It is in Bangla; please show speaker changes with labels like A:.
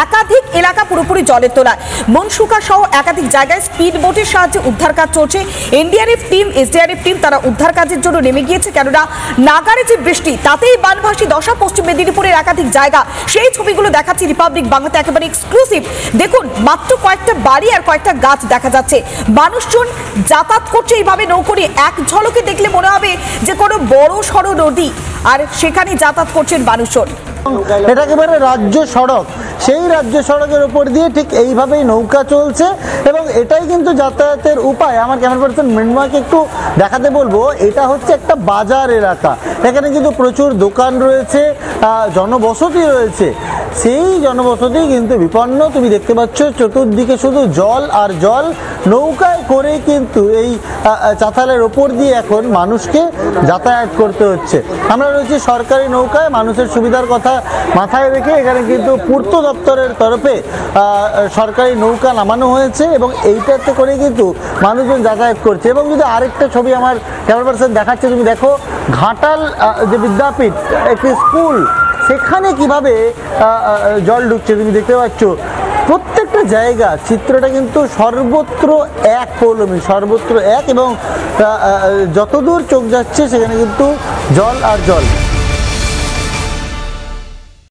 A: একাধিক এলাকা পুরোপুরি জলের তলায়। মনসুকা সহ একাধিক জায়গায় স্পিড বোটের সাহায্যে উদ্ধার কাজ চলছে। এনডিআরএফ টিম, এসডিআরএফ টিম তারা উদ্ধার কাজের জন্য নেমে গিয়েছে, কেননা নাগারে যে বৃষ্টি তাতেই বানভাসী দশা পশ্চিম মেদিনীপুরের একাধিক জায়গা। সেই ছবিগুলো দেখাচ্ছি রিপাবলিক বাংলাতে, একেবারে এক্সক্লুসিভ। দেখুন, মাত্র কয়েকটা বাড়ি আর কয়েকটা গাছ দেখা যাচ্ছে। মানুষজন যাতায়াত করছে এইভাবে নৌকো নিয়ে। এক ঝলকে দেখলে মনে হবে যে কোনো বড় সড়ো নদী, আর সেখানে যাতায়াত করছেন মানুষজন।
B: এটা একেবারে রাজ্য সড়ক, সেই রাজ্য সড়কের উপর দিয়ে ঠিক এইভাবেই নৌকা চলছে এবং এটাই কিন্তু যাতায়াতের উপায়। আমার ক্যামেরা পার্সন মৃন্ময়কে একটু দেখাতে বলবো, এটা হচ্ছে একটা বাজার এলাকা, এখানে কিন্তু প্রচুর দোকান রয়েছে, জনবসতি রয়েছে। সেই জনবসতি কিন্তু বিপন্ন। তুমি দেখতে পাচ্ছ চতুর্দিকে শুধু জল আর জল। নৌকায় করে কিন্তু এই চাতালের ওপর দিয়ে এখন মানুষকে যাতায়াত করতে হচ্ছে। আমরা রয়েছি সরকারি নৌকায়, মানুষের সুবিধার কথা মাথায় রেখে এখানে কিন্তু পূর্ত দপ্তরের তরফে সরকারি নৌকা নামানো হয়েছে এবং এইটাতে করে কিন্তু মানুষজন যাতায়াত করছে। এবং যদি আরেকটা ছবি আমার ক্যামেরা পার্সন দেখাচ্ছে, তুমি দেখো ঘাটাল যে বিদ্যাপীঠ, একটি স্কুল, সেখানে কিভাবে জল ঢুকছে তুমি দেখতে পাচ্ছ। প্রত্যেকটা জায়গা চিত্রটা কিন্তু সর্বত্র এক পৌলমী, সর্বত্র এক, এবং যতদূর চোখ যাচ্ছে সেখানে কিন্তু জল আর জল।